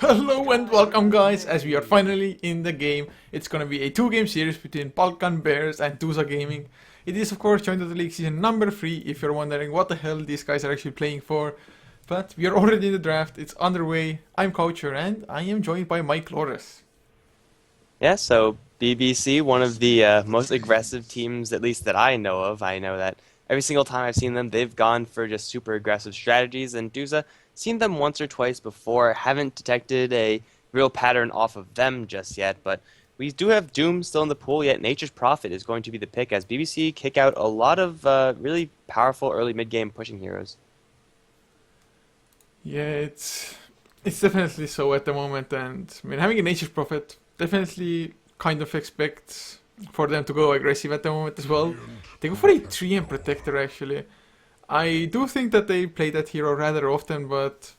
Hello and welcome guys, as we are finally in the game. It's gonna be a 2-game series between Balkan Bears and Duza Gaming. It is of course Join the League season number 3 if you're wondering what the hell these guys are actually playing for. But we are already in the draft, it's underway. I'm Coucher and I am joined by Mike Loris. Yeah, so BBC, one of the most aggressive teams, at least that I know of. I know that every single time I've seen them, they've gone for just super aggressive strategies. And Duza, seen them once or twice before, haven't detected a real pattern off of them just yet. But we do have Doom still in the pool, yet Nature's Prophet is going to be the pick as BBC kick out a lot of really powerful early mid-game pushing heroes. Yeah, it's definitely so at the moment, and I mean having a Nature's Prophet definitely kind of expect for them to go aggressive at the moment as well. They go for a 3M Protector actually. I do think that they play that hero rather often, but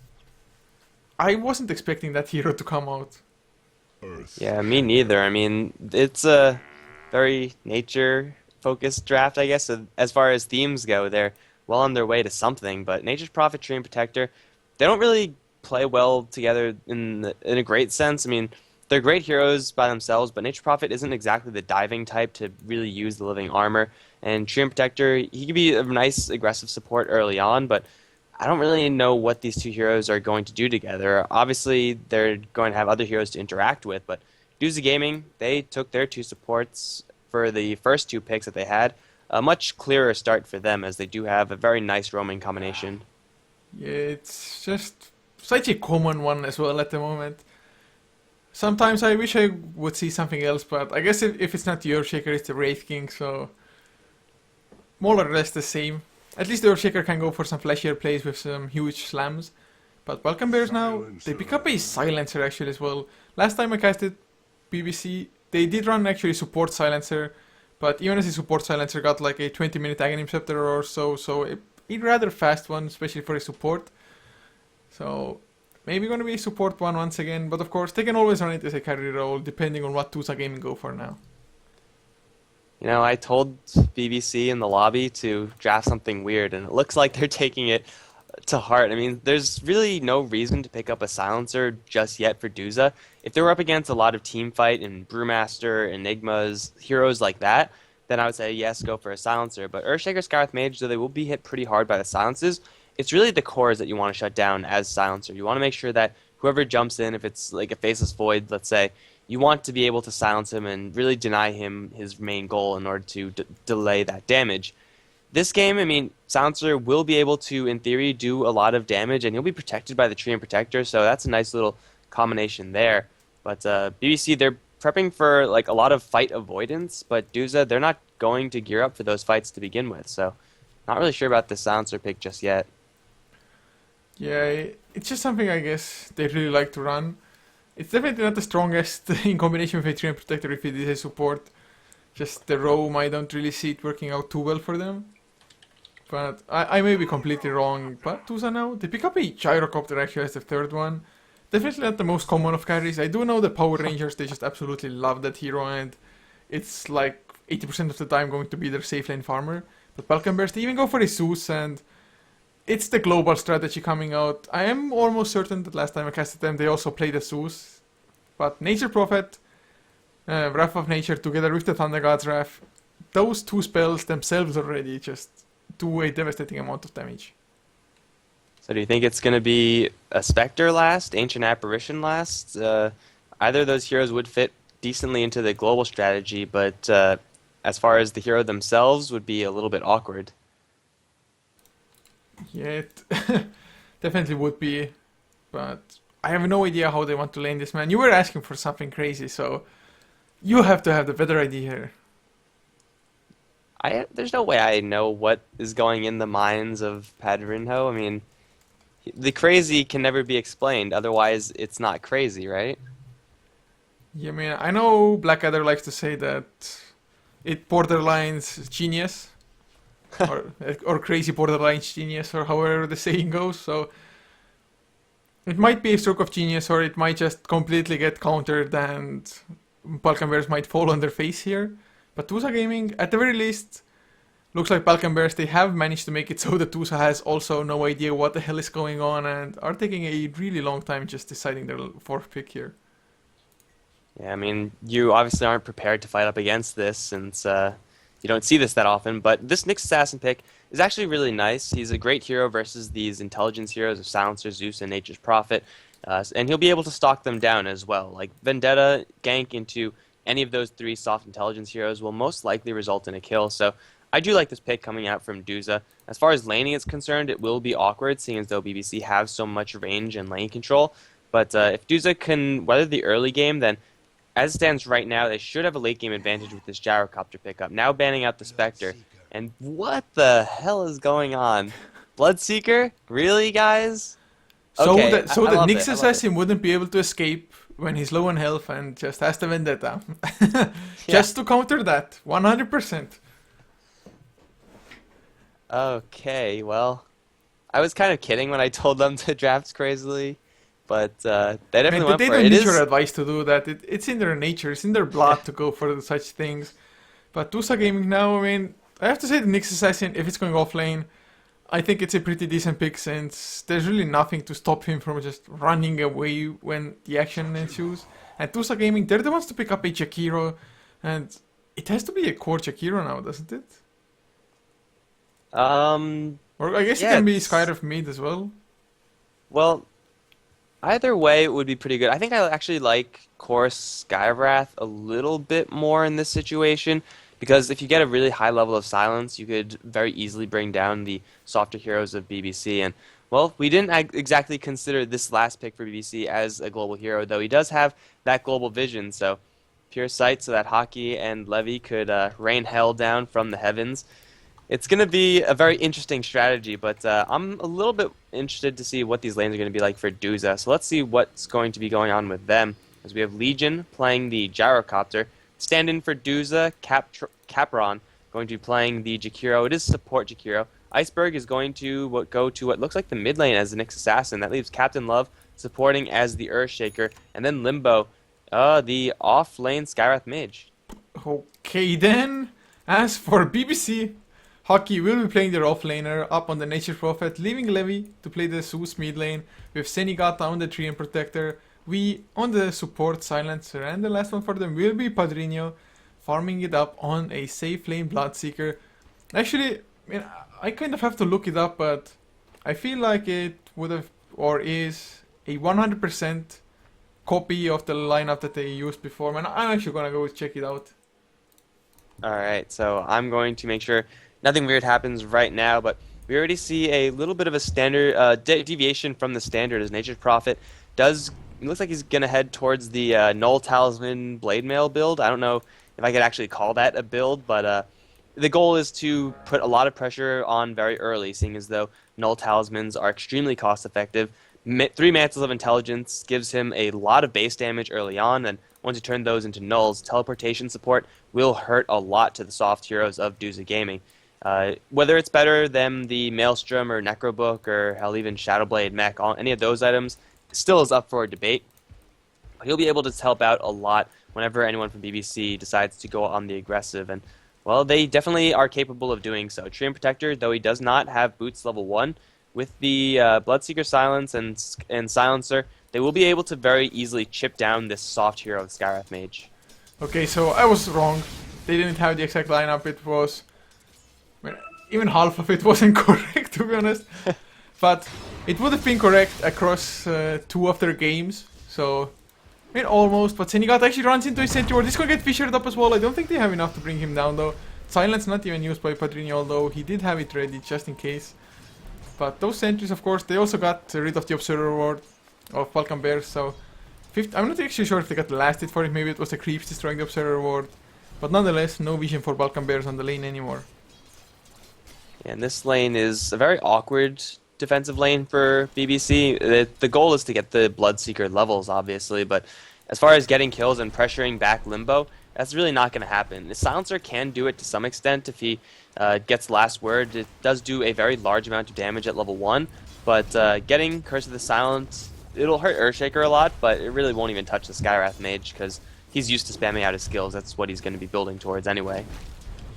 I wasn't expecting that hero to come out. Yeah, me neither. I mean, it's a very nature-focused draft, I guess. So as far as themes go, they're well on their way to something. But Nature's Prophet, Tree and Protector, they don't really play well together in a great sense. I mean, they're great heroes by themselves, but Nature's Prophet isn't exactly the diving type to really use the living armor. And Tree and Protector, he can be a nice aggressive support early on, but I don't really know what these two heroes are going to do together. Obviously, they're going to have other heroes to interact with, but Duza Gaming, they took their two supports for the first two picks that they had. A much clearer start for them as they do have a very nice roaming combination. Yeah, it's just such a common one as well at the moment. Sometimes I wish I would see something else, but I guess if it's not the Earthshaker, it's the Wraith King, so more or less the same. At least the Earthshaker can go for some flashier plays with some huge slams. But Balkan Bears now, they pick up a Silencer actually as well. Last time I casted BBC, they did run actually support Silencer, but even as a support Silencer got like a 20-minute Aghanim Scepter or so, so a rather fast one, especially for a support. So maybe gonna be a support one once again, but of course they can always run it as a carry role depending on what Duza Gaming go for now. You know, I told BBC in the lobby to draft something weird, and it looks like they're taking it to heart. I mean, there's really no reason to pick up a Silencer just yet for Duza. If they were up against a lot of Teamfight and Brewmaster, Enigmas, heroes like that, then I would say yes, go for a Silencer. But Earthshaker, Skywrath Mage, though they will be hit pretty hard by the silences, it's really the cores that you want to shut down as Silencer. You want to make sure that whoever jumps in, if it's like a Faceless Void, let's say, you want to be able to silence him and really deny him his main goal in order to delay that damage. This game, I mean, Silencer will be able to, in theory, do a lot of damage, and he'll be protected by the Tree and Protector, so that's a nice little combination there. But BBC, they're prepping for like a lot of fight avoidance, but Duza, they're not going to gear up for those fights to begin with, so not really sure about the Silencer pick just yet. Yeah, it's just something I guess they really like to run. It's definitely not the strongest in combination with a Tree and Protector if it is a support. Just the roam, I don't really see it working out too well for them. But I may be completely wrong. But Duza now, they pick up a Gyrocopter actually as the third one. Definitely not the most common of carries. I do know the Power Rangers, they just absolutely love that hero, and it's like 80% of the time going to be their safe lane farmer. But Balkan Bears, they even go for a Zeus, and it's the global strategy coming out. I am almost certain that last time I casted them, they also played a Zeus. But Nature Prophet, Wrath of Nature together with the Thunder God's Wrath, those two spells themselves already just do a devastating amount of damage. So do you think it's going to be a Spectre last, Ancient Apparition last? Either of those heroes would fit decently into the global strategy, but as far as the hero themselves would be a little bit awkward. Yeah, it definitely would be, but I have no idea how they want to lane this, man. You were asking for something crazy, so you have to have the better idea here. There's no way I know what is going in the minds of Padrinho. I mean, the crazy can never be explained, otherwise it's not crazy, right? Yeah, I mean, I know Blackadder likes to say that it borderlines genius, or crazy borderlines genius, or however the saying goes, so it might be a stroke of genius, or it might just completely get countered and Balkan Bears might fall on their face here. But Duza Gaming, at the very least, Looks like Balkan Bears, they have managed to make it so that Duza has also no idea what the hell is going on and are taking a really long time just deciding their fourth pick here. Yeah, I mean, you obviously aren't prepared to fight up against this since you don't see this that often, but this Nyx Assassin pick is actually really nice. He's a great hero versus these intelligence heroes of Silencer, Zeus, and Nature's Prophet, and he'll be able to stalk them down as well. Like, Vendetta gank into any of those three soft intelligence heroes will most likely result in a kill, so I do like this pick coming out from Duza. As far as laning is concerned, it will be awkward, seeing as though BBC have so much range and lane control, but if Duza can weather the early game, then as it stands right now, they should have a late game advantage with this gyrocopter pickup. Now banning out the Spectre. And what the hell is going on? Bloodseeker? Really, guys? Okay, So I that love Nyx it. Assassin wouldn't be able to escape when he's low on health and just has the Vendetta. Yeah. Just to counter that, 100%. Okay, well, I was kind of kidding when I told them to draft crazily, but they definitely Man, went they for don't it. It need your is, advice to do that. It's in their nature, it's in their blood to go for such things. But Dusa Gaming now, I mean, I have to say the Nyx Assassin, if it's going offlane, I think it's a pretty decent pick since there's really nothing to stop him from just running away when the action ensues. And Dusa Gaming, they're the ones to pick up a Jakiro, and it has to be a core Jakiro now, doesn't it? Or I guess it yeah, can be Skyriff mid as well. well, either way, it would be pretty good. I think I actually like Core Skywrath a little bit more in this situation because if you get a really high level of silence, you could very easily bring down the softer heroes of BBC. And well, we didn't exactly consider this last pick for BBC as a global hero, though he does have that global vision. So pure sight, so that Hockey and Levy could rain hell down from the heavens. It's going to be a very interesting strategy, but I'm a little bit interested to see what these lanes are going to be like for Duza. So let's see what's going to be going on with them. As we have Legion playing the Gyrocopter, stand-in for Duza, Capron going to be playing the Jakiro. It is support Jakiro. Iceberg is going to go to what looks like the mid lane as the Nyx Assassin. That leaves Captain Love supporting as the Earthshaker, and then Limbo, the off-lane Skywrath Mage. Okay then, as for BBC, Hockey will be playing their offlaner up on the Nature Prophet, leaving Levy to play the Zeus mid lane, with Senigata on the Tree and Protector, we on the support Silencer, and the last one for them will be Padrino, farming it up on a safe lane Bloodseeker. Actually, I mean, I kind of have to look it up, but I feel like it would have, or is, a 100% copy of the lineup that they used before. Man, I'm actually gonna go check it out. Alright, so I'm going to make sure nothing weird happens right now, but we already see a little bit of a standard deviation from the standard as Nature's Prophet does. It looks like he's going to head towards the Null Talisman Blade Mail build. I don't know if I could actually call that a build, but the goal is to put a lot of pressure on very early, seeing as though Null Talismans are extremely cost effective. 3 Mantles of Intelligence gives him a lot of base damage early on, and once you turn those into nulls, teleportation support will hurt a lot to the soft heroes of Duza Gaming. Whether it's better than the Maelstrom or Necrobook or hell even Shadowblade Mech, any of those items still is up for a debate. He'll be able to help out a lot whenever anyone from BBC decides to go on the aggressive, and well, they definitely are capable of doing so. Tree and Protector, though he does not have boots level 1, with the Bloodseeker Silence and Silencer, they will be able to very easily chip down this soft hero of Skywrath Mage. Okay, so I was wrong. They didn't have the exact lineup. It was, I mean, even half of it wasn't correct, to be honest. But it would have been correct across 2 of their games. So, I mean, almost. But Senigata actually runs into a sentry ward. He's gonna get fissured up as well. I don't think they have enough to bring him down, though. Silence not even used by Padrini, although he did have it ready just in case. But those sentries, of course, they also got rid of the Observer Ward of Balkan Bears, so... I'm not actually sure if they got lasted for it, maybe it was the creeps destroying the Observer Ward. But nonetheless, no vision for Balkan Bears on the lane anymore. And this lane is a very awkward defensive lane for BBC. The goal is to get the Bloodseeker levels, obviously, but as far as getting kills and pressuring back Limbo, that's really not going to happen. The Silencer can do it to some extent if he gets last word. It does do a very large amount of damage at level 1, but getting Curse of the Silence, it'll hurt Earthshaker a lot, but it really won't even touch the Skywrath Mage because he's used to spamming out his skills. That's what he's going to be building towards anyway.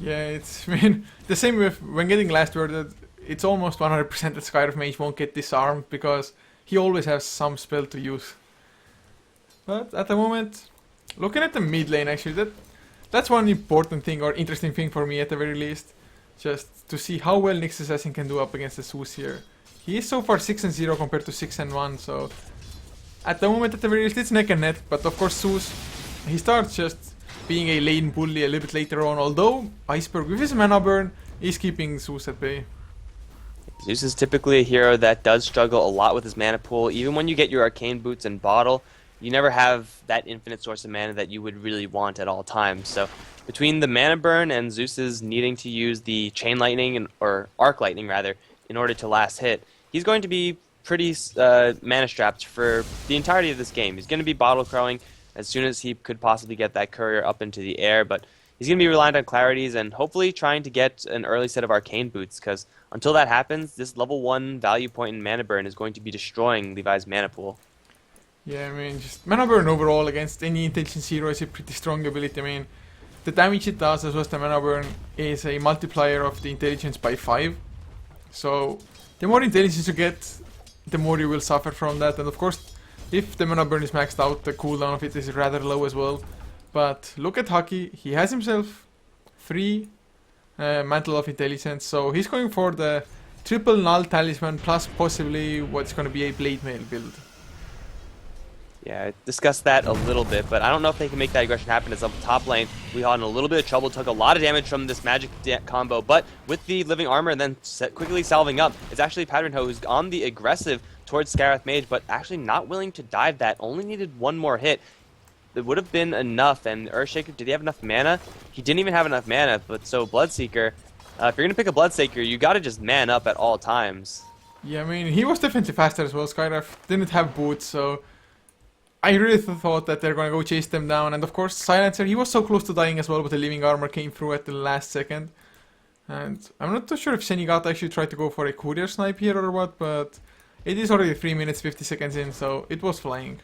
Yeah, it's I mean the same with when getting last word that it's almost 100% that Skyrim Mage won't get disarmed because he always has some spell to use. But at the moment, looking at the mid lane actually, that's one important thing or interesting thing for me at the very least. Just to see how well Nyx Assassin can do up against the Zeus here. He is so far 6-0 compared to 6-1, so at the moment at the very least it's neck and neck, but of course Zeus, he starts just being a lane bully a little bit later on, although Iceberg with his mana burn is keeping Zeus at bay. Zeus is typically a hero that does struggle a lot with his mana pool. Even when you get your arcane boots and bottle, you never have that infinite source of mana that you would really want at all times. So between the mana burn and Zeus's needing to use the chain lightning or arc lightning rather in order to last hit, he's going to be pretty mana strapped for the entirety of this game. He's going to be bottle crowing as soon as he could possibly get that courier up into the air, but he's going to be reliant on clarities and hopefully trying to get an early set of arcane boots, because until that happens, this level 1 value point in mana burn is going to be destroying Levi's mana pool. Yeah, I mean, just mana burn overall against any intelligence hero is a pretty strong ability. I mean, the damage it does as well as the mana burn is a multiplier of the intelligence by 5. So the more intelligence you get, the more you will suffer from that. And of course, if the mana burn is maxed out, the cooldown of it is rather low as well. But look at Haki, he has himself 3 Mantle of Intelligence, so he's going for the triple null talisman plus possibly what's going to be a blade mail build. Yeah, I discussed that a little bit, but I don't know if they can make that aggression happen. As up top lane, we had in a little bit of trouble, took a lot of damage from this magic combo, but with the living armor and then quickly salving up, it's actually Padrinho who's on the aggressive towards Scarith Mage, but actually not willing to dive that, only needed one more hit. It would have been enough, and Earthshaker, did he have enough mana? He didn't even have enough mana, but so Bloodseeker, if you're going to pick a Bloodseeker, you got to just man up at all times. Yeah, I mean, he was definitely faster as well. Skyriff didn't have boots, so I really thought that they're going to go chase them down. And of course, Silencer, he was so close to dying as well, but the living armor came through at the last second. And I'm not too sure if Senigata actually tried to go for a courier snipe here or what, but it is already 3 minutes 50 seconds in, so it was flying.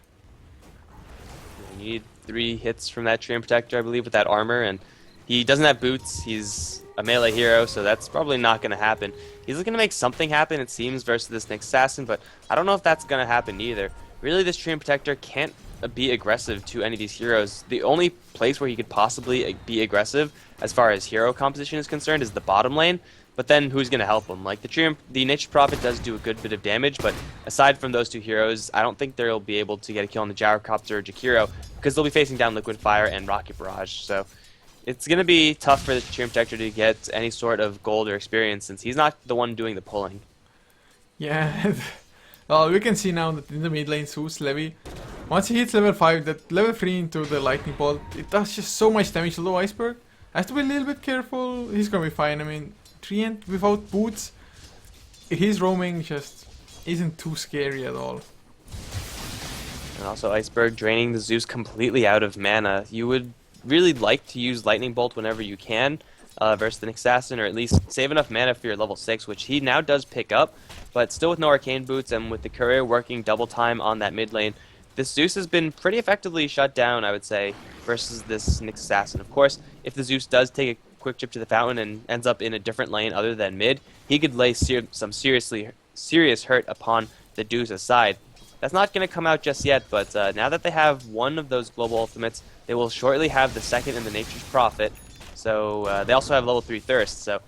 You need 3 hits from that Treant Protector, I believe, with that armor, and he doesn't have boots. He's a melee hero, so that's probably not going to happen. He's looking to make something happen, it seems, versus this Nyx Assassin, but I don't know if that's going to happen either. Really, this Treant Protector can't be aggressive to any of these heroes. The only place where he could possibly be aggressive, as far as hero composition is concerned, is the bottom lane. But then who's going to help him? Like, the Nature's Prophet does do a good bit of damage, but aside from those 2 heroes, I don't think they'll be able to get a kill on the Gyrocopter or Jakiro, because they'll be facing down Liquid Fire and Rocket Barrage. So it's going to be tough for the Treant Protector to get any sort of gold or experience, since he's not the one doing the pulling. Yeah, well, we can see now that in the mid lane, Zeus, Levi, once he hits level 5, that level 3 into the lightning bolt, it does just so much damage, although Iceberg has to be a little bit careful. He's going to be fine. I mean, Treant without boots, his roaming just isn't too scary at all. And also Iceberg draining the Zeus completely out of mana. You would really like to use Lightning Bolt whenever you can versus the Nyx Assassin, or at least save enough mana for your level 6, which he now does pick up, but still with no Arcane Boots and with the Courier working double time on that mid lane, this Zeus has been pretty effectively shut down, I would say, versus this Nyx Assassin. Of course, if the Zeus does take a quick trip to the fountain and ends up in a different lane other than mid, he could lay some serious hurt upon the Duza side. That's not going to come out just yet, but now that they have one of those global ultimates, they will shortly have the second in the Nature's Prophet. So they also have level 3 Thirst, so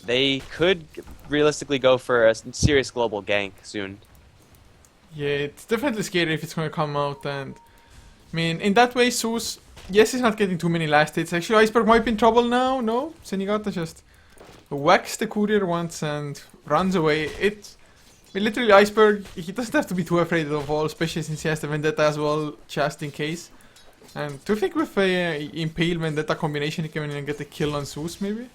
they could realistically go for a serious global gank soon. Yeah, it's definitely scary if it's going to come out, and I mean, in that way, Zeus, yes, he's not getting too many last hits. Actually, Iceberg might be in trouble now. No, Senigata just whacks the courier once and runs away. I mean, literally, Iceberg, he doesn't have to be too afraid of all, especially since he has the Vendetta as well, just in case. And do you think with a Impale Vendetta combination, he can even get a kill on Zeus, maybe?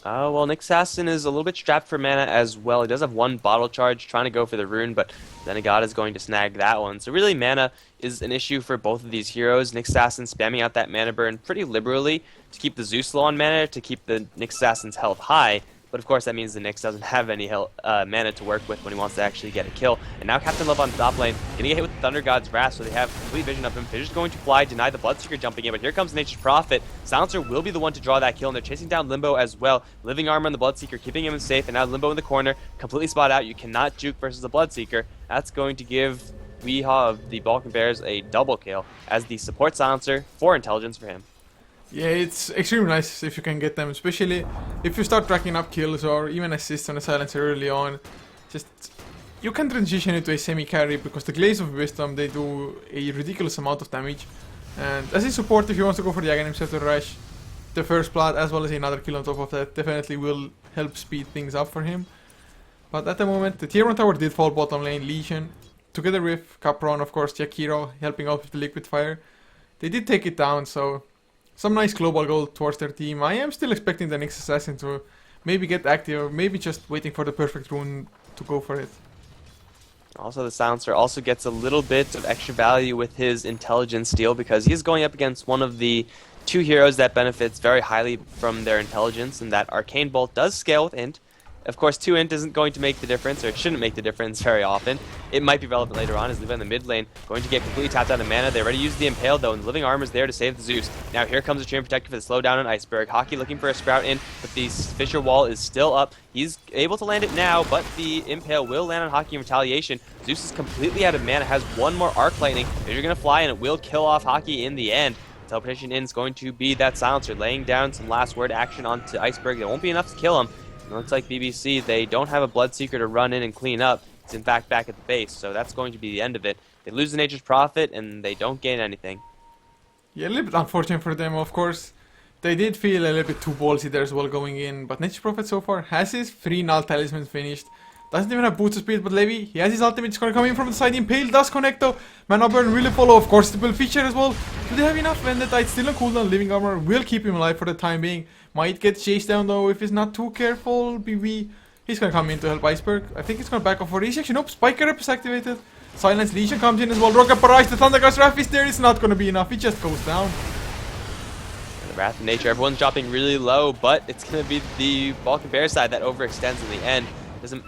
Well, Nyx Assassin is a little bit strapped for mana as well. He does have 1 bottle charge, trying to go for the rune, but Zenigata is going to snag that one. So really, mana is an issue for both of these heroes. Nyx Assassin spamming out that mana burn pretty liberally to keep the Zeus low on mana, to keep the Nyx Assassin's health high, but of course that means the Nyx doesn't have any mana to work with when he wants to actually get a kill. And now Captain Love on top lane, gonna get hit with the Thunder God's Wrath, so they have complete vision of him. Fissure's going to fly, deny the Bloodseeker jumping in, but here comes Nature's Prophet. Silencer will be the one to draw that kill, and they're chasing down Limbo as well. Living Armor on the Bloodseeker, keeping him safe, and now Limbo in the corner, completely spot out. You cannot juke versus the Bloodseeker. That's going to give Weehaw of the Balkan Bears a double kill as the support silencer, 4 intelligence for him. Yeah, it's extremely nice if you can get them, especially if you start tracking up kills or even assists on a silencer early on. Just, you can transition into a semi-carry because the Glaze of Wisdom, they do a ridiculous amount of damage. And as a support, if he wants to go for the Aghanim Scepter Rush, the first plat as well as another kill on top of that definitely will help speed things up for him. But at the moment, the tier 1 tower did fall bottom lane. Legion, together with Capron, of course, Jakiro helping out with the Liquid Fire. They did take it down, so some nice global gold towards their team. I am still expecting the Nyx Assassin to maybe get active, or maybe just waiting for the perfect rune to go for it. Also, the Silencer also gets a little bit of extra value with his Intelligence Steal because he's going up against one of the 2 heroes that benefits very highly from their intelligence, and that Arcane Bolt does scale with Int. Of course, 2 int isn't going to make the difference, or it shouldn't make the difference very often. It might be relevant later on as Levi in the mid lane going to get completely tapped out of mana. They already used the Impale though, and the Living Armor is there to save the Zeus. Now here comes the Chain Protector for the slowdown on Iceberg. Hockey looking for a Sprout in, but the Fissure Wall is still up. He's able to land it now, but the Impale will land on Hockey in retaliation. Zeus is completely out of mana, has 1 more Arc Lightning. You're going to fly, and it will kill off Hockey in the end. Teleportation in is going to be that Silencer, laying down some last word action onto Iceberg. It won't be enough to kill him. It looks like BBC, they don't have a Bloodseeker to run in and clean up. It's in fact back at the base, so that's going to be the end of it. They lose the Nature's Prophet, and they don't gain anything. Yeah, a little bit unfortunate for them, of course. They did feel a little bit too ballsy there as well going in, but Nature's Prophet so far has his 3 null talismans finished. Doesn't even have boots of speed, but Levi, he has his ultimate. It's gonna come in from the side. Impale does connect though. Mana Burn will follow, of course, the build feature as well. Do they have enough Vendetta? It's still on cooldown. Living Armor will keep him alive for the time being. Might get chased down though if he's not too careful. BB, he's gonna come in to help Iceberg. I think it's gonna back off for resection. Nope, Spiker Rep is activated. Silence Legion comes in as well. Rocket Barrage, the Thundercast Wrath is there. It's not gonna be enough. It just goes down. The Wrath of Nature, everyone's dropping really low, but it's gonna be the Balkan Bear side that overextends in the end.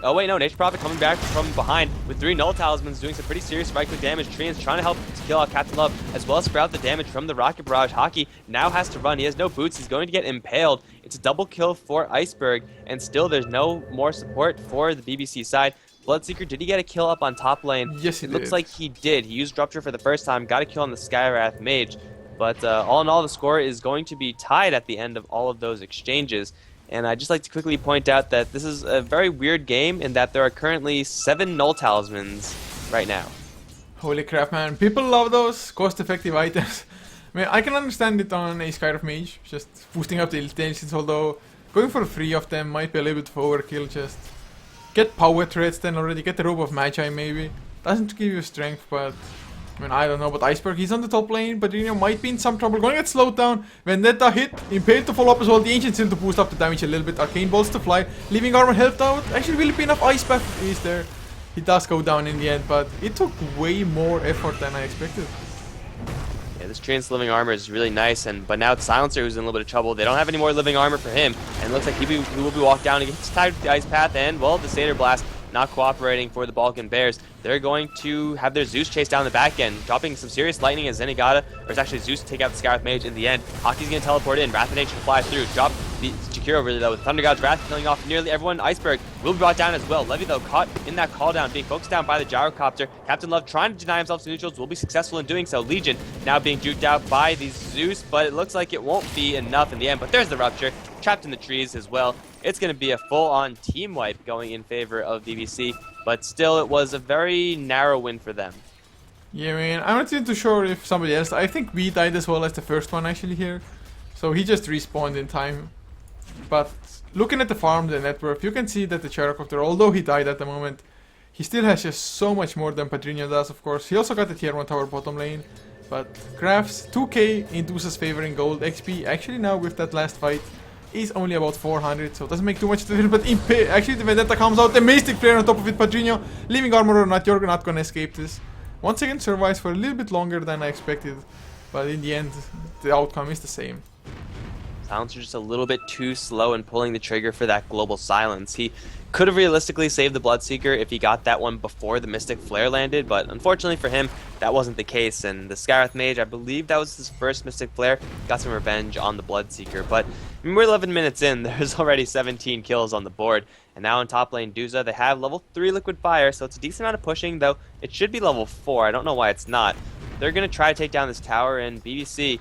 Oh wait, no, Nature Prophet coming back from behind with 3 Null Talismans doing some pretty serious right-click damage. Treants trying to help to kill out Captain Love, as well as sprout the damage from the Rocket Barrage. Hockey now has to run. He has no boots. He's going to get impaled. It's a double kill for Iceberg, and still there's no more support for the BBC side. Bloodseeker, did he get a kill up on top lane? Yes, he did. It looks like he did. He used Rupture for the first time, got a kill on the Skywrath Mage. But all in all, the score is going to be tied at the end of all of those exchanges. And I'd just like to quickly point out that this is a very weird game in that there are currently 7 Null Talismans right now. Holy crap, man. People love those cost-effective items. I mean, I can understand it on a Skywrath Mage, just boosting up the intelligence, although going for 3 of them might be a little bit of overkill. Just get power threats then already, get the Robe of Magi maybe. Doesn't give you strength, but I mean, I don't know, but Iceberg, he's on the top lane, but might be in some trouble. Going to get slowed down. Vendetta hit, Impale to follow up as well. The Ancient Seal to boost up the damage a little bit. Arcane Bolts to fly. Living Armor helped out. Actually, will it be enough? Ice Path is there. He does go down in the end, but it took way more effort than I expected. Yeah, this Treant's Living Armor is really nice, but now it's Silencer who's in a little bit of trouble. They don't have any more Living Armor for him, and it looks like he will be walked down. He gets tied with the Ice Path, and, well, the Satyr Blast not cooperating for the Balkan Bears. They're going to have their Zeus chase down the back end, dropping some serious lightning as Zenigata, or it's actually Zeus to take out the Skywrath Mage in the end. Hockey's going to teleport in. Wrath of Nature flies through. Drop the Jakiro really though with Thunder God's Wrath killing off nearly everyone. Iceberg will be brought down as well. Levy though caught in that call down, being focused down by the Gyrocopter. Captain Love trying to deny himself to neutrals, will be successful in doing so. Legion now being juked out by the Zeus, but it looks like it won't be enough in the end. But there's the Rupture, trapped in the trees as well. It's going to be a full-on team wipe going in favor of BBC, but still it was a very narrow win for them. Yeah, I mean, I'm not even too sure if somebody else. I think we died as well as the first one actually here, so he just respawned in time. But looking at the farm, the net worth, you can see that the Gyrocopter, although he died at the moment, he still has just so much more than Padrinho does, of course. He also got the tier 1 tower bottom lane, but crafts 2k in Duza's favor in gold. XP actually now with that last fight is only about 400, so it doesn't make too much to do. But actually the Vendetta comes out, the Mystic Flare on top of it. Padrinho, Living Armor or not, you're not gonna escape this. Once again survives for a little bit longer than I expected, but in the end the outcome is the same. Silencer just a little bit too slow in pulling the trigger for that global silence. He could have realistically saved the Bloodseeker if he got that one before the Mystic Flare landed, but unfortunately for him, that wasn't the case, and the Scarith Mage, I believe that was his first Mystic Flare, got some revenge on the Bloodseeker. But I mean, we're 11 minutes in, there's already 17 kills on the board, and now in top lane Duza, they have level 3 Liquid Fire, so it's a decent amount of pushing, though it should be level 4, I don't know why it's not. They're going to try to take down this tower, and BBC,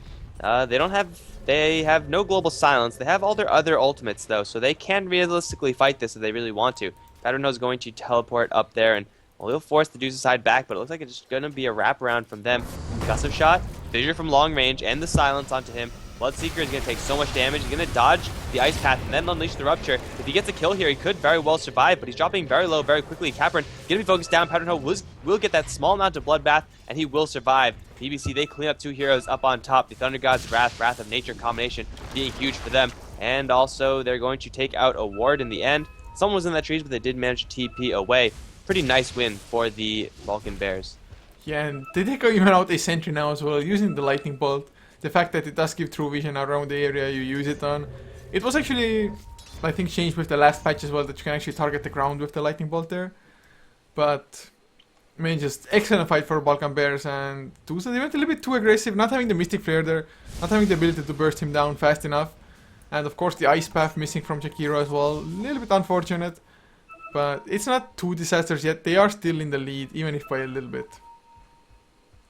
they have no global silence. They have all their other ultimates though, so they can realistically fight this if they really want to. Paterno is going to teleport up there, and well, he'll force the Duza side back, but it looks like it's going to be a wraparound from them. Gust of Shot, Fissure from long range, and the silence onto him. Bloodseeker is going to take so much damage. He's going to dodge the Ice Path and then unleash the Rupture. If he gets a kill here, he could very well survive, but he's dropping very low very quickly. Capron going to be focused down. Paterno will get that small amount of Bloodbath, and he will survive. BBC, they clean up 2 heroes up on top. The Thunder God's Wrath, Wrath of Nature combination being huge for them. And also, they're going to take out a ward in the end. Someone was in that trees, but they did manage to TP away. Pretty nice win for the Balkan Bears. Yeah, and they take even out a sentry now as well, using the lightning bolt. The fact that it does give true vision around the area you use it on. It was actually, I think, changed with the last patch as well, that you can actually target the ground with the lightning bolt there. But, I mean, just excellent fight for Balkan Bears, and Duza, they went a little bit too aggressive, not having the Mystic Flare there, not having the ability to burst him down fast enough. And of course the Ice Path missing from Jakiro as well, a little bit unfortunate. But it's not too disasters yet, they are still in the lead, even if by a little bit.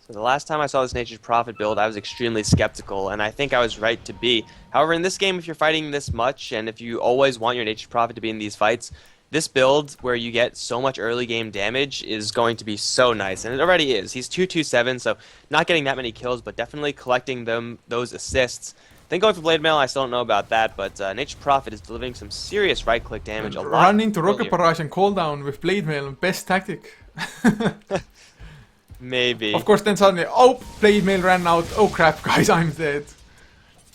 So the last time I saw this Nature's Prophet build, I was extremely skeptical, and I think I was right to be. However, in this game, if you're fighting this much, and if you always want your Nature's Prophet to be in these fights, this build, where you get so much early game damage, is going to be so nice, and it already is. He's 227, so not getting that many kills, but definitely collecting those assists. Then going for Blade Mail, I still don't know about that, but Nature's Prophet is delivering some serious right-click damage. And run into Rocket Barrage and cooldown with Blade Mail, best tactic. Maybe. Of course, then suddenly, oh, Blade Mail ran out. Oh crap, guys, I'm dead.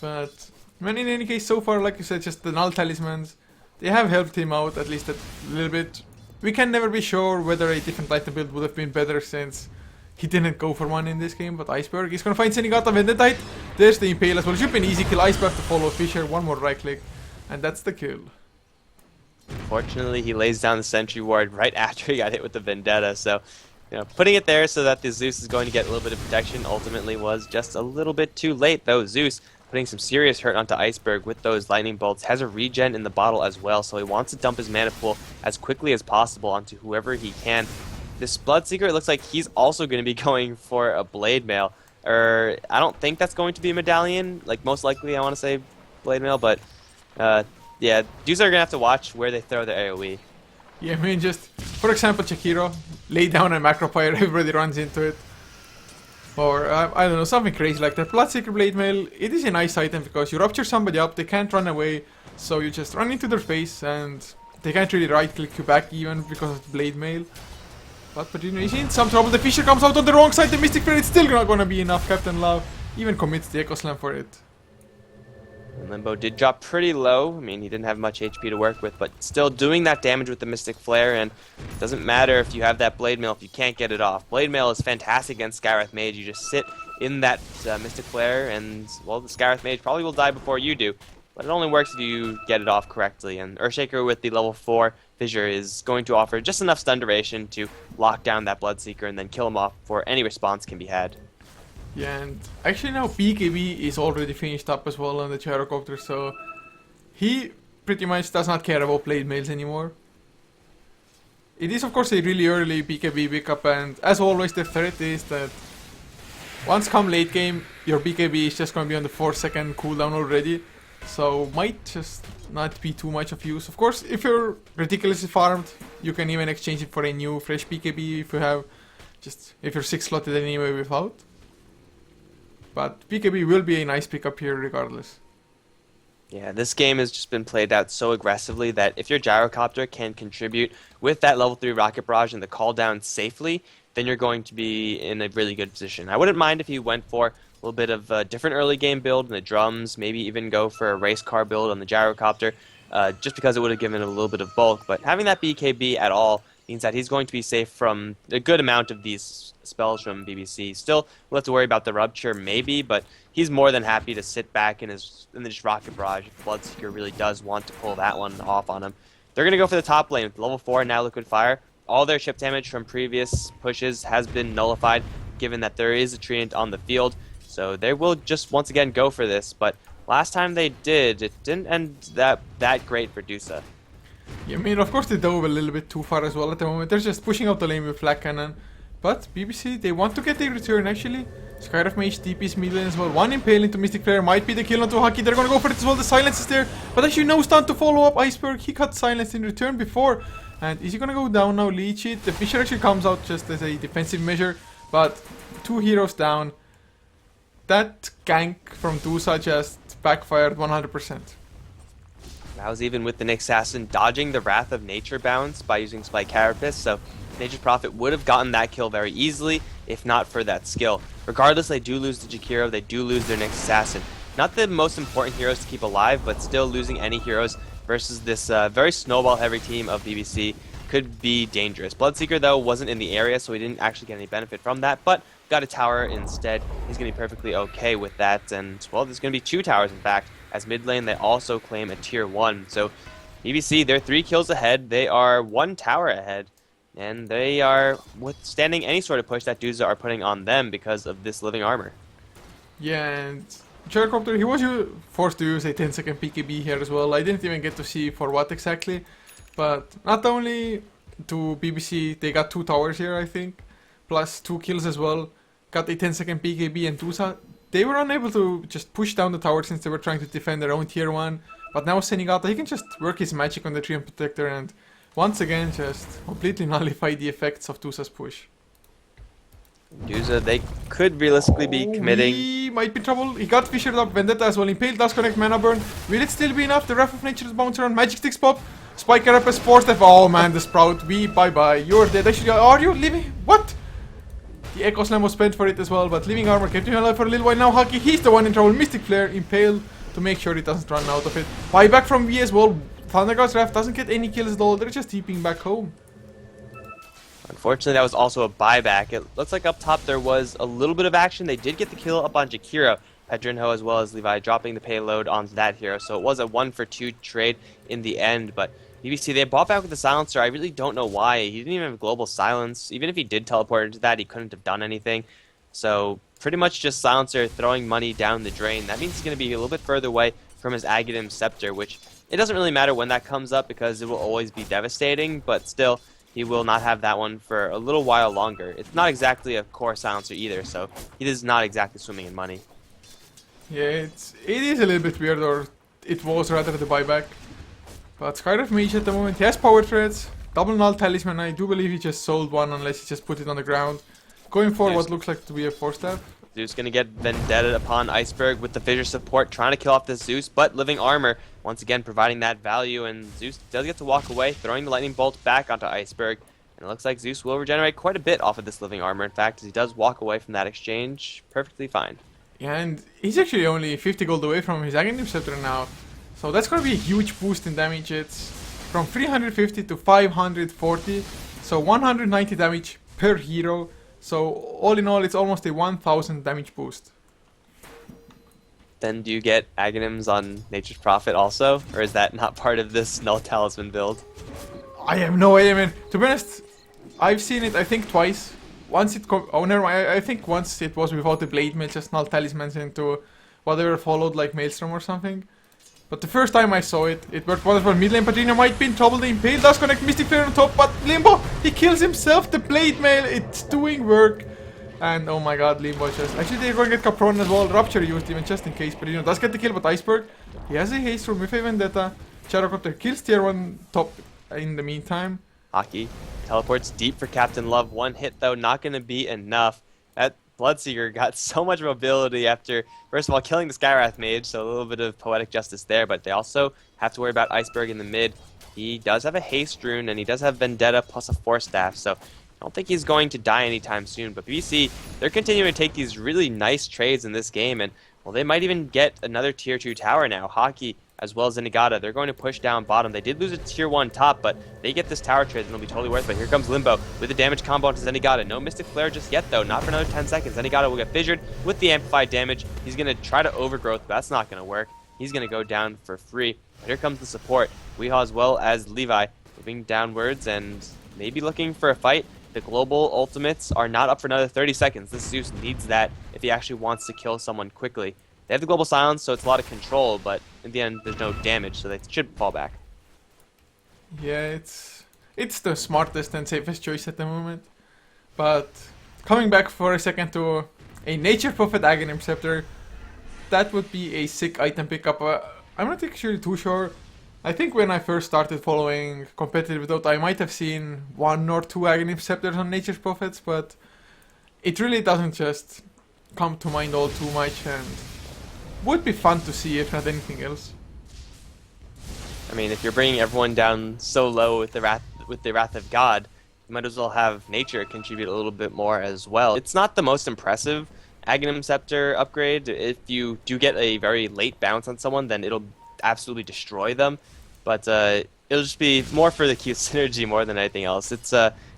But, man, in any case, so far, like you said, just the Null Talismans, they have helped him out at least a little bit. We can never be sure whether a different item build would have been better since he didn't go for one in this game. But Iceberg is gonna find Senigata Vendetite. There's the Impale as well. Should be an easy kill. Iceberg to follow Fissure. One more right click, and that's the kill. Fortunately, he lays down the Sentry Ward right after he got hit with the Vendetta, so putting it there so that the Zeus is going to get a little bit of protection ultimately was just a little bit too late, though. Zeus putting some serious hurt onto Iceberg with those lightning bolts, has a regen in the bottle as well, so he wants to dump his mana pool as quickly as possible onto whoever he can. This Bloodseeker, it looks like he's also going to be going for a Blade Mail, or I don't think that's going to be a Medallion, like most likely I want to say Blade Mail, but yeah, Duza are going to have to watch where they throw their AoE. Yeah, I mean, just, for example, Jakiro, lay down a macro fire, everybody runs into it. Or, I don't know, something crazy like that. Bloodseeker Blade Mail, it is a nice item because you rupture somebody up, they can't run away, so you just run into their face and they can't really right click you back even because of Blade Mail. But he's in some trouble, the Fissure comes out on the wrong side, the Mystic Flare, it's still not gonna be enough. Captain Love even commits the Echo Slam for it. And Limbo did drop pretty low. I mean, he didn't have much HP to work with, but still doing that damage with the Mystic Flare, and it doesn't matter if you have that Blade Mail if you can't get it off. Blade Mail is fantastic against Scarith Mage. You just sit in that Mystic Flare, and, well, the Scarith Mage probably will die before you do. But it only works if you get it off correctly, and Earthshaker with the level 4 Fissure is going to offer just enough stun duration to lock down that Bloodseeker and then kill him off before any response can be had. Yeah, and actually now BKB is already finished up as well on the Gyrocopter, so he pretty much does not care about Blade Mails anymore. It is of course a really early BKB pickup, and as always the threat is that once come late game, your BKB is just going to be on the 4-second cooldown already, so might just not be too much of use. Of course, if you're ridiculously farmed, you can even exchange it for a new fresh BKB if you have if you're 6 slotted anyway without. But BKB will be a nice pickup here regardless. Yeah, this game has just been played out so aggressively that if your Gyrocopter can contribute with that level 3 Rocket Barrage and the call down safely, then you're going to be in a really good position. I wouldn't mind if you went for a little bit of a different early game build in the drums, maybe even go for a race car build on the Gyrocopter, just because it would have given it a little bit of bulk. But having that BKB at all means that he's going to be safe from a good amount of these spells from BBC. Still, we'll have to worry about the Rupture maybe, but he's more than happy to sit back in the just Rocket Barrage if Bloodseeker really does want to pull that one off on him. They're going to go for the top lane with level 4 now Liquid Fire. All their chip damage from previous pushes has been nullified, given that there is a Treant on the field. So they will just once again go for this, but last time they did, it didn't end that great for Duza. Yeah, I mean, of course they dove a little bit too far as well at the moment. They're just pushing out the lane with Flag Cannon. But BBC, they want to get a return actually. Skyriff Mage TP's mid lane as well. One Impale into Mystic Flare might be the kill onto Haki. They're gonna go for it as well. The silence is there. But actually no stun to follow up. Iceberg, he got silence in return before. And is he gonna go down now? Leech it. The Fisher actually comes out just as a defensive measure. But 2 heroes down. That gank from Duza just backfired 100%. That was even with the Nyx Assassin dodging the Wrath of Nature bounce by using Spike Carapace, so Nature's Prophet would have gotten that kill very easily if not for that skill. Regardless, they do lose the Jakiro, they do lose their Nyx Assassin. Not the most important heroes to keep alive, but still losing any heroes versus this very snowball-heavy team of BBC could be dangerous. Bloodseeker, though, wasn't in the area, so he didn't actually get any benefit from that, but got a tower instead. He's going to be perfectly okay with that, and, well, there's going to be 2 towers, in fact. As mid lane, they also claim a tier 1. So, BBC, they're 3 kills ahead. They are 1 tower ahead. And they are withstanding any sort of push that Duza are putting on them because of this living armor. Yeah, and Gyrocopter, he was forced to use a 10-second PKB here as well. I didn't even get to see for what exactly. But not only to BBC, they got 2 towers here, I think. Plus 2 kills as well. Got a 10-second PKB, and Duza, they were unable to just push down the tower since they were trying to defend their own tier 1. But now Senigata, he can just work his magic on the Treant Protector and once again just completely nullify the effects of Duza's push. Duza, they could realistically be committing. He might be in trouble. He got fissured up. Vendetta as well. Impale does connect Mana Burn. Will it still be enough? The Wrath of Nature is bouncing around. Magic Sticks pop. Spike Carapace, Force F. Oh man, the Sprout. Bye-bye. You're dead. Actually, are you living? What? The Echo Slam was spent for it as well, but Living Armor kept him alive for a little while. Now Haki, he's the one in trouble. Mystic Flare, Impale to make sure he doesn't run out of it. Buyback from V as well. Thunder God's Wrath doesn't get any kills at all. They're just TPing back home. Unfortunately, that was also a buyback. It looks like up top there was a little bit of action. They did get the kill up on Jakiro. Pedrinho as well as Levi dropping the payload onto that hero. So it was a 1-for-2 trade in the end, but BBC, they bought back with the Silencer. I really don't know why. He didn't even have Global Silence. Even if he did teleport into that, he couldn't have done anything. So pretty much just Silencer throwing money down the drain. That means he's going to be a little bit further away from his Aghanim Scepter, which it doesn't really matter when that comes up because it will always be devastating, but still, he will not have that one for a little while longer. It's not exactly a core Silencer either, so he is not exactly swimming in money. Yeah, it is a little bit weird, or it was rather the buyback. But Skyriff Mage at the moment, he has power threads, double null talisman. I do believe he just sold one unless he just put it on the ground. Going for what looks like to be a 4-staff. Zeus gonna get Vendetta upon Iceberg with the Fissure support, trying to kill off this Zeus, but Living Armor once again providing that value, and Zeus does get to walk away, throwing the Lightning Bolt back onto Iceberg. And it looks like Zeus will regenerate quite a bit off of this Living Armor, in fact, as he does walk away from that exchange perfectly fine. Yeah, and he's actually only 50 gold away from his Aghanim Scepter now. So that's gonna be a huge boost in damage. It's from 350 to 540, so 190 damage per hero. So all in all, it's almost a 1000 damage boost. Then do you get Aghanims on Nature's Prophet also? Or is that not part of this Null Talisman build? I have no idea, man. To be honest, I've seen it, I think, twice. Once it... oh, never mind. I think once it was without the Blade Mail, just Null Talismans into whatever followed, like Maelstrom or something. But the first time I saw it, it worked wonderful. Mid lane Padrino might be in trouble. The Impale does connect Mystic Flare on top, but Limbo, he kills himself. The Blade Mail, it's doing work. And oh my god, Limbo just... actually, they're going to get Capron as well. Rupture used even just in case. Padrino does get the kill, but Iceberg, he has a haste room with a Vendetta. Gyrocopter kills tier 1 top in the meantime. Haki teleports deep for Captain Love. One hit, though, not going to be enough. That Bloodseeker got so much mobility after, first of all, killing the Skywrath Mage, so a little bit of poetic justice there, but they also have to worry about Iceberg in the mid. He does have a haste rune, and he does have Vendetta plus a 4-staff, so I don't think he's going to die anytime soon. But BBC, they're continuing to take these really nice trades in this game, and, well, they might even get another tier 2 tower now. Haki, as well as Zenigata. They're going to push down bottom. They did lose a tier 1 top, but they get this tower trade, and it'll be totally worth it. Here comes Limbo with the damage combo onto Zenigata. No Mystic Flare just yet, though. Not for another 10 seconds. Zenigata will get fissured with the amplified damage. He's going to try to overgrowth, but that's not going to work. He's going to go down for free. But here comes the support. Weehaw as well as Levi moving downwards and maybe looking for a fight. The global ultimates are not up for another 30 seconds. This Zeus needs that if he actually wants to kill someone quickly. They have the global silence, so it's a lot of control, but in the end, there's no damage, so they should fall back. Yeah, it's the smartest and safest choice at the moment. But coming back for a second to a Nature Prophet Aghanim Scepter, that would be a sick item pickup. I'm not actually too sure. I think when I first started following competitive Dota, I might have seen 1 or 2 Aghanim Scepters on Nature Prophets, but it really doesn't just come to mind all too much, and would be fun to see if not anything else. I mean, if you're bringing everyone down so low with the Wrath of God, you might as well have Nature contribute a little bit more as well. It's not the most impressive Aghanim Scepter upgrade. If you do get a very late bounce on someone, then it'll absolutely destroy them. But it'll just be more for the cute synergy more than anything else. It's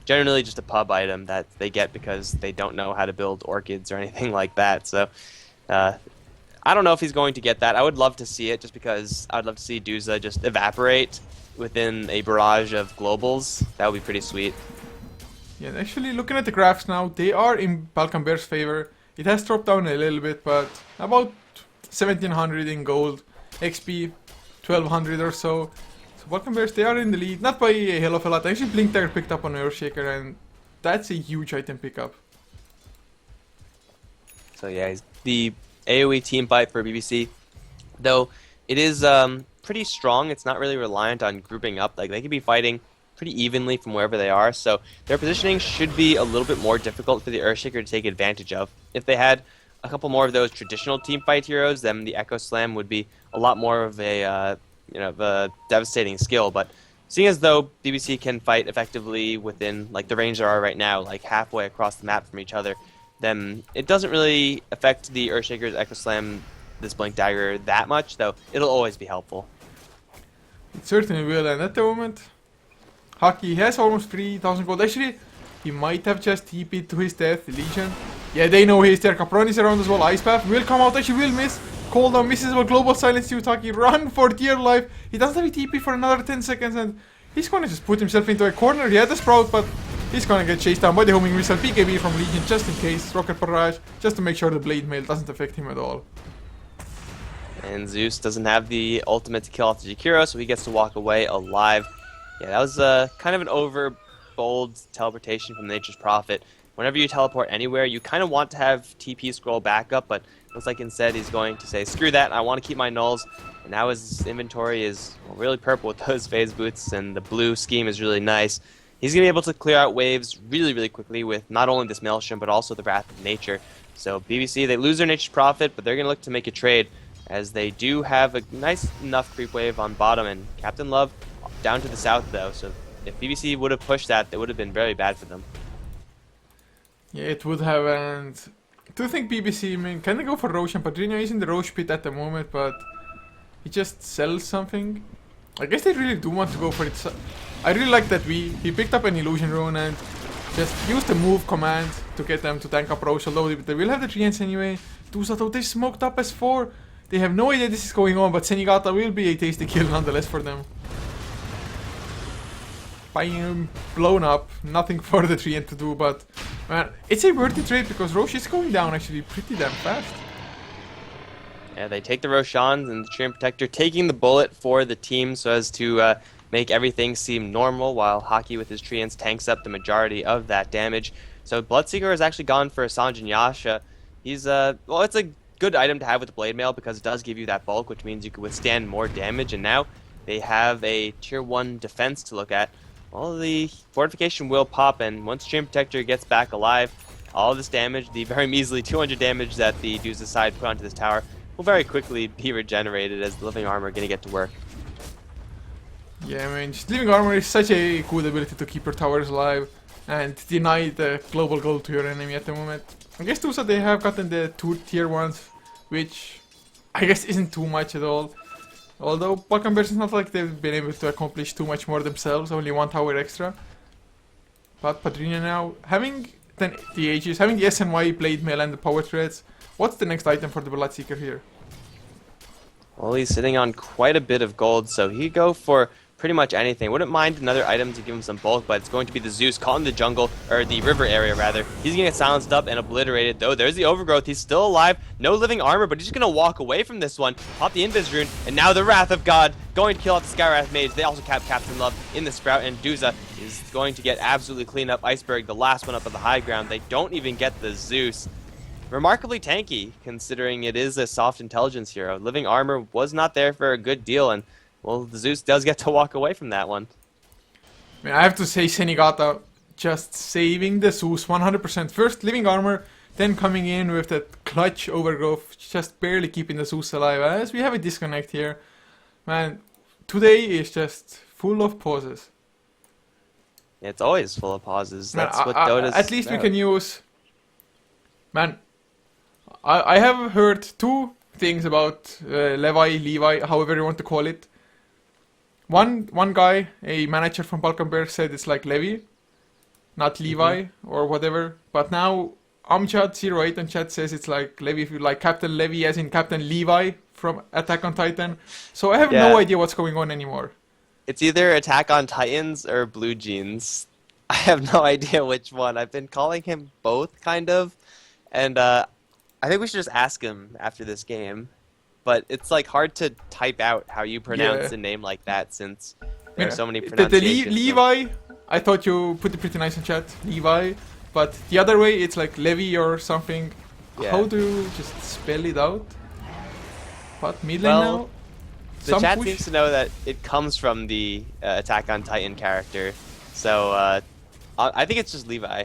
generally just a pub item that they get because they don't know how to build orchids or anything like that. So I don't know if he's going to get that. I would love to see it just because I'd love to see Duza just evaporate within a barrage of globals. That would be pretty sweet. Yeah, and actually looking at the graphs now, they are in Balkan Bear's favor. It has dropped down a little bit, but about 1700 in gold, XP 1200 or so. So Balkan Bears, they are in the lead, not by a hell of a lot. Actually, Blink Dagger picked up on Earthshaker, and that's a huge item pickup. So yeah, he's the AoE team fight for BBC, though it is pretty strong. It's not really reliant on grouping up. Like, they could be fighting pretty evenly from wherever they are, so their positioning should be a little bit more difficult for the Earthshaker to take advantage of. If they had a couple more of those traditional team fight heroes, then the Echo Slam would be a lot more of a a devastating skill. But seeing as though BBC can fight effectively within like the range they are right now, like halfway across the map from each other, then it doesn't really affect the Earthshaker's Echo Slam, this Blink Dagger, that much, though it'll always be helpful. It certainly will, and at the moment, Haki has almost 3000 gold. Actually, he might have just TP'd to his death, Legion. Yeah, they know he's there. Capron is around as well. Ice Path will come out, actually will miss. Cooldown misses, but Global Silence to Haki. Run for dear life. He doesn't have a TP for another 10 seconds, and he's gonna just put himself into a corner. He had the Sprout, but he's gonna get chased down by the homing missile. BKB from Legion just in case. Rocket Barrage, just to make sure the Blade Mail doesn't affect him at all. And Zeus doesn't have the ultimate to kill off the Jakiro, so he gets to walk away alive. Yeah, that was kind of an over-bold teleportation from Nature's Prophet. Whenever you teleport anywhere, you kind of want to have TP scroll backup, but looks like instead he's going to say, screw that, I want to keep my nulls. And now his inventory is really purple with those phase boots, and the blue scheme is really nice. He's going to be able to clear out waves really, really quickly with not only this Maelstrom, but also the Wrath of Nature. So BBC, they lose their Nature's Prophet, but they're going to look to make a trade, as they do have a nice enough creep wave on bottom, and Captain Love down to the south, though. So if BBC would have pushed that, that would have been very bad for them. Yeah, it would have, and I do think BBC, I mean, can they go for Roche? And Padrino is in the Roche pit at the moment, but he just sells something. I guess they really do want to go for it. I really like that he picked up an Illusion Rune and just used the move command to get them to tank up Roche, although they will have the treants anyway. Duza, though, they smoked up as 4. They have no idea this is going on, but Zenigata will be a tasty kill nonetheless for them. Bam, blown up, nothing for the treant to do, but man, it's a worthy trade because Roche is going down actually pretty damn fast. Yeah, they take the Roshan and the Treant Protector, taking the bullet for the team so as to make everything seem normal, while Haki with his treants tanks up the majority of that damage. So Bloodseeker has actually gone for Sanjin Yasha. He's well, it's a good item to have with the Blade Mail because it does give you that bulk, which means you can withstand more damage, and now they have a tier 1 defense to look at. Well, the fortification will pop, and once Treant Protector gets back alive, all this damage, the very measly 200 damage that the Duza side put onto this tower, will very quickly be regenerated as the Living Armor are going to get to work. Yeah, I mean, just Living Armor is such a good ability to keep your towers alive and deny the global gold to your enemy at the moment. I guess Duza, they have gotten the 2 tier 1s, which I guess isn't too much at all. Although Balkan Bears is not like they've been able to accomplish too much more themselves, only 1 tower extra. But Padrino now, having the Aegis, having the SNY blade mail and the power threads, what's the next item for the Bloodseeker here? Well, he's sitting on quite a bit of gold, so he'd go for pretty much anything. Wouldn't mind another item to give him some bulk, but it's going to be the Zeus caught in the jungle, or the river area rather. He's gonna get silenced up and obliterated, though. There's the overgrowth. He's still alive. No living armor, but he's just gonna walk away from this one. Pop the Invis rune, and now the Wrath of God going to kill off the Skywrath Mage. They also cap Captain Love in the Sprout, and Duza is going to get absolutely clean up. Iceberg, the last one up on the high ground. They don't even get the Zeus. Remarkably tanky, considering it is a soft intelligence hero. Living armor was not there for a good deal, and well, the Zeus does get to walk away from that one. I mean, I have to say Senigata just saving the Zeus 100%. First living armor, then coming in with that clutch overgrowth, just barely keeping the Zeus alive. As we have a disconnect here. Man, today is just full of pauses. It's always full of pauses. Man, That's what Dota's at least about. we can use... Man, I have heard 2 things about Levi, however you want to call it. One guy, a manager from Balkan Bear, said it's like Levi, not Levi or whatever. But now Amjad08 on chat says it's like Levi, if you like Captain Levi as in Captain Levi from Attack on Titan. So I have no idea what's going on anymore. It's either Attack on Titans or Blue Jeans. I have no idea which one. I've been calling him both, kind of. And I think we should just ask him after this game. But it's like hard to type out how you pronounce a name like that, since there are so many pronunciations. Levi, I thought you put it pretty nice in chat, Levi. But the other way, it's like Levi or something. Yeah. How do you just spell it out? But mid lane now? The chat seems to know that it comes from the Attack on Titan character. So I think it's just Levi.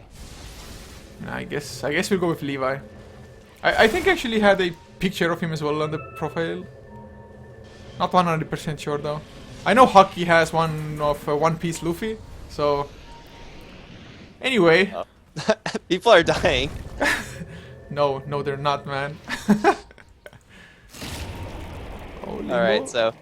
I guess we'll go with Levi. I think I actually had a picture of him as well on the profile. Not 100% sure though. I know Hockey has one of One Piece Luffy, so... Anyway. Oh. People are dying. No, they're not, man. Alright, so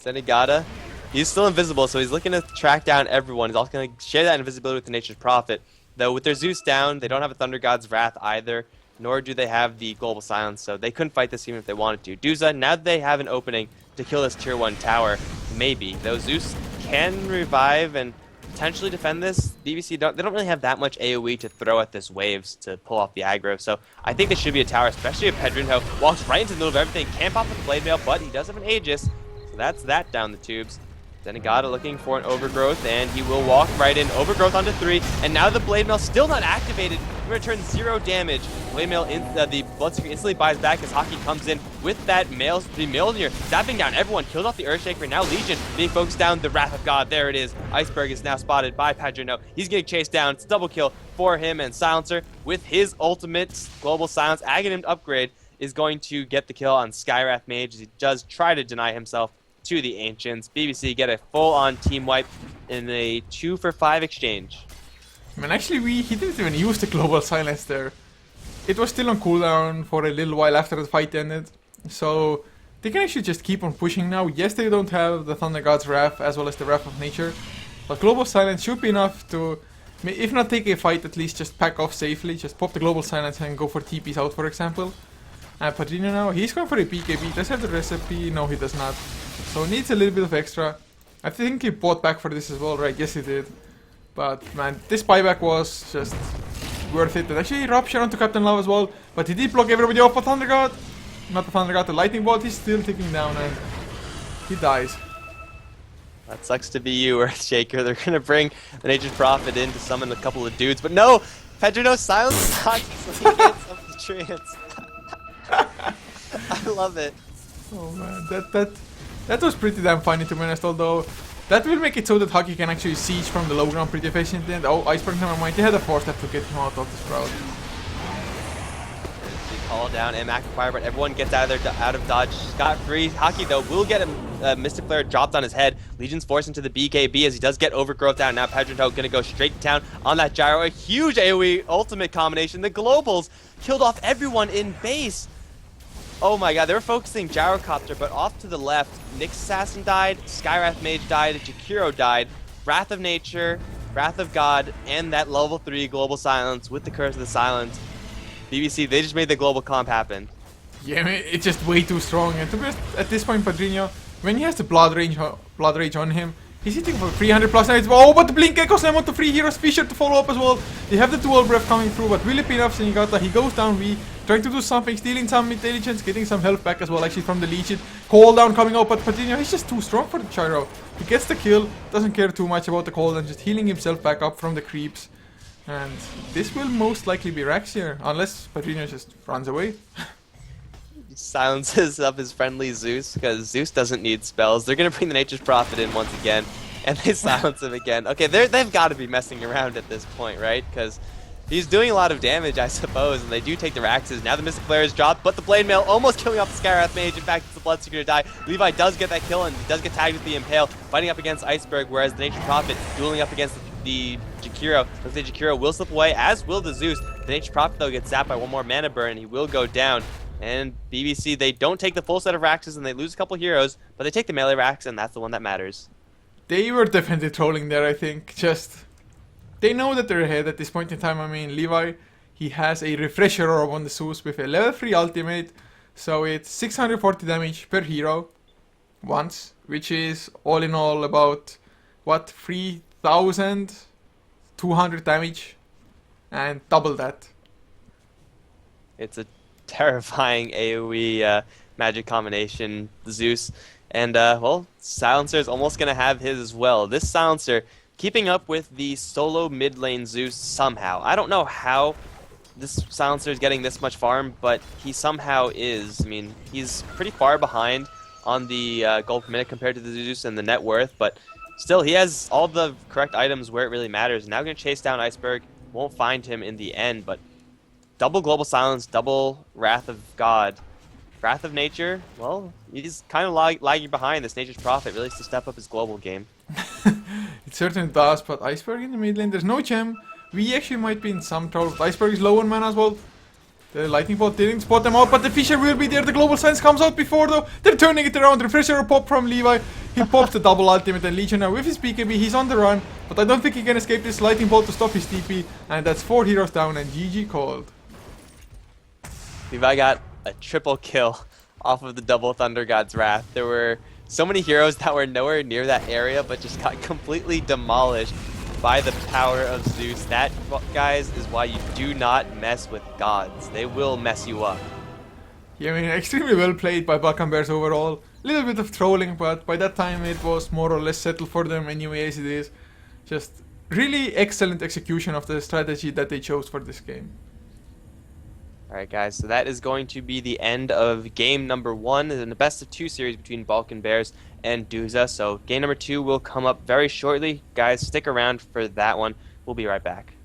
Senigata, he's still invisible, so he's looking to track down everyone. He's also going to share that invisibility with the Nature's Prophet. Though with their Zeus down, they don't have a Thunder God's Wrath either, nor do they have the Global Silence, so they couldn't fight this even if they wanted to. Duza, now that they have an opening to kill this tier 1 tower, maybe. Though Zeus can revive and potentially defend this, BBC they don't really have that much AoE to throw at this waves to pull off the aggro, so I think this should be a tower, especially if Pedrinho walks right into the middle of everything, can't pop with the blade mail, but he does have an Aegis, so that's that down the tubes. Senigata looking for an overgrowth, and he will walk right in. Overgrowth onto 3, and now the blade mail still not activated. We're going to turn 0 damage. Blade mail, the Bloodseeker instantly buys back as Hockey comes in with that mail. The Mjolnir zapping down everyone, killed off the Earthshaker. Now Legion being focused down. The Wrath of God, there it is. Iceberg is now spotted by Padrino. He's getting chased down. It's double kill for him, and Silencer with his ultimate Global Silence Aghanim upgrade is going to get the kill on Skywrath Mage as he does try to deny himself to the Ancients. BBC get a full-on team wipe in a 2-for-5 exchange. I mean, actually, he didn't even use the Global Silence there. It was still on cooldown for a little while after the fight ended, so they can actually just keep on pushing now. Yes, they don't have the Thunder God's Wrath as well as the Wrath of Nature, but Global Silence should be enough to, if not take a fight, at least just pack off safely. Just pop the Global Silence and go for TPs out, for example. And Padrino now, he's going for a BKB. Does he have the recipe? No, he does not. So needs a little bit of extra. I think he bought back for this as well, right? Yes, he did. But man, this buyback was just worth it. And actually, Eruption onto Captain Love as well. But he did block everybody off for Thunder God. Not the Thunder God, the Lightning Bolt. He's still ticking down and he dies. That sucks to be you, Earthshaker. They're going to bring the Nature's Prophet in to summon a couple of dudes. But no! Pedrino silence Hockey so he gets up the trance. I love it. Oh man, that was pretty damn funny to be honest, although that will make it so that Hockey can actually siege from the low ground pretty efficiently. And oh, Iceberg, never mind, they had a 4-step to get him out of the Sprout. They call down Mac Fire, but everyone gets out of dodge scot-free. Hockey though will get a Mystic Flare dropped on his head. Legion's forced into the BKB as he does get overgrowth down. Now Pedrinho gonna go straight to town on that gyro. A huge AoE ultimate combination. The globals killed off everyone in base. Oh my god, they were focusing Gyrocopter, but off to the left, Nyx Assassin died, Skywrath Mage died, Jakiro died, Wrath of Nature, Wrath of God, and that level 3 Global Silence with the Curse of the Silence. BBC, they just made the global comp happen. Yeah, I mean, it's just way too strong. And to be honest, at this point, Padrinho, when he has the Blood Rage on him, he's hitting for 300 plus nights. Oh, but the Blink Echoes them onto 3 heroes. Fisher to follow up as well. They have the dual breath coming through, but Willy Pinafs and Yigata, he goes down V, trying to do something, stealing some intelligence, getting some health back as well, actually from the Leech. Cooldown coming out, but Padrinho, he's just too strong for the Gyro. He gets the kill, doesn't care too much about the cooldown, just healing himself back up from the creeps. And this will most likely be Rax here, unless Padrinho just runs away. Silences up his friendly Zeus, because Zeus doesn't need spells. They're going to bring the Nature's Prophet in once again, and they silence him again. Okay, they've got to be messing around at this point, right? Because he's doing a lot of damage, I suppose, and they do take the Raxes. Now the Mystic Flare is dropped, but the Blade Mail almost killing off the Skywrath Mage. In fact, it's the Bloodseeker to die. Levi does get that kill, and he does get tagged with the Impale, fighting up against Iceberg, whereas the Nature's Prophet dueling up against the Jakiro. Looks like Jakiro will slip away, as will the Zeus. The Nature's Prophet, though, gets zapped by one more mana burn, and he will go down. And BBC, they don't take the full set of Raxes, and they lose a couple heroes, but they take the melee Rax, and that's the one that matters. They were definitely trolling there, I think. Just, they know that they're ahead at this point in time. I mean, Levi, he has a Refresher Orb on the Zeus with a level 3 ultimate, so it's 640 damage per hero once, which is all in all about, what, 3,200 damage, and double that. It's a terrifying AoE magic combination, Zeus. And, well, Silencer is almost going to have his as well. This Silencer keeping up with the solo mid lane Zeus somehow. I don't know how this Silencer is getting this much farm, but he somehow is. I mean, he's pretty far behind on the gold per minute compared to the Zeus and the net worth, but still, he has all the correct items where it really matters. Now going to chase down Iceberg. Won't find him in the end, but double Global Silence, double Wrath of God. Wrath of Nature, well, he's kind of lagging behind. This Nature's Prophet really needs to step up his global game. It certainly does, but Iceberg in the mid lane, there's no gem. We actually might be in some trouble. Iceberg is low on mana as well. The Lightning Bolt didn't spot them out, but the Fisher will be there. The Global Silence comes out before though. They're turning it around. Refresher pop from Levi. He pops the double ultimate, and Legion now with his BKB, he's on the run. But I don't think he can escape this Lightning Bolt to stop his TP. And that's 4 heroes down, and GG called. Levi got a triple kill off of the double Thunder God's Wrath. There were so many heroes that were nowhere near that area, but just got completely demolished by the power of Zeus. That, guys, is why you do not mess with gods. They will mess you up. Yeah, I mean, extremely well played by Balkan Bears overall. Little bit of trolling, but by that time it was more or less settled for them anyway, as it is. Just really excellent execution of the strategy that they chose for this game. Alright guys, so that is going to be the end of game number 1 in the best of 2 series between Balkan Bears and Duza. So game number 2 will come up very shortly. Guys, stick around for that one. We'll be right back.